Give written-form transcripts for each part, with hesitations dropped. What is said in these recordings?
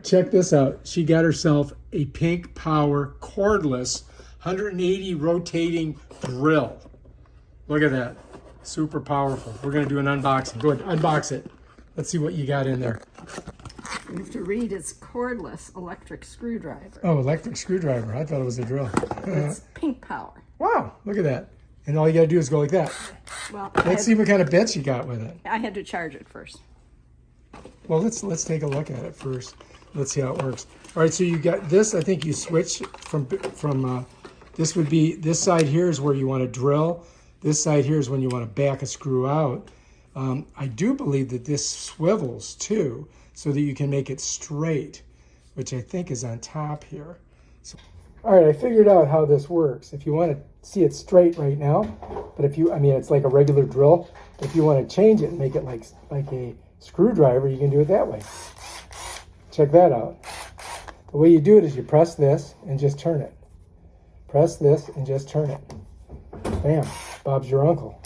check this out. She got herself a Pink Power cordless 180 rotating drill. Look at that. Super powerful. We're going to do an unboxing. Go ahead, unbox it. Let's see what you got in there. You have to read it's cordless electric screwdriver. Oh, electric screwdriver. I thought it was a drill. It's Pink Power. Wow, look at that. And all you got to do is go like that. Well, Let's see what kind of bits you got with it. I had to charge it first. Well, let's take a look at it first. Let's see how it works. All right, so you got this. I think you switch from this would be, this side here is where you want to drill. This side here is when you want to back a screw out. I do believe that this swivels too, so that you can make it straight, which I think is on top here. So, all right, I figured out how this works. If you want to see it straight right now, but if you, I mean, it's like a regular drill. If you want to change it and make it like a screwdriver, you can do it that way. Check that out. The way you do it is you press this and just turn it. Press this and just turn it. Bam, Bob's your uncle.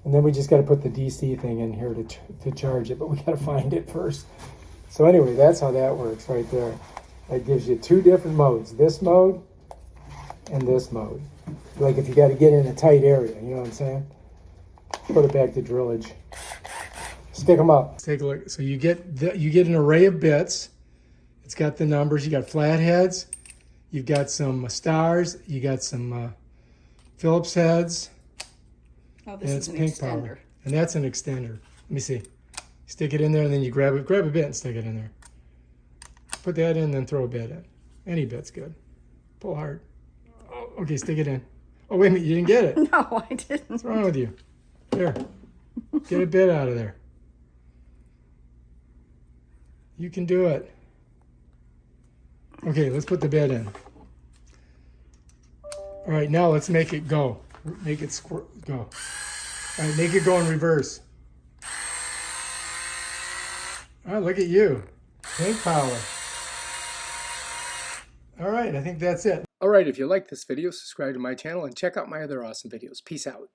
And then we just got to put the DC thing in here to charge it, but we got to find it first. So anyway, that's how that works right there. That gives you two different modes, this mode and this mode. Like if you got to get in a tight area, you know what I'm saying? Put it back to drillage. Stick them up. Let's take a look. So you get an array of bits. It's got the numbers. You got flatheads. You've got some stars. You got some Phillips heads. Oh, this is an extender. And that's an extender. Let me see. Stick it in there, and then you grab a bit and stick it in there. Put that in, then throw a bit in. Any bit's good. Pull hard. Oh, okay, stick it in. Oh, wait a minute, you didn't get it. No, I didn't. What's wrong with you? Here, get a bit out of there. You can do it. Okay, let's put the bit in. All right, now let's make it go. Make it go. All right, make it go in reverse. All right, look at you. Pink Power. All right, I think that's it. All right, if you like this video, subscribe to my channel and check out my other awesome videos. Peace out.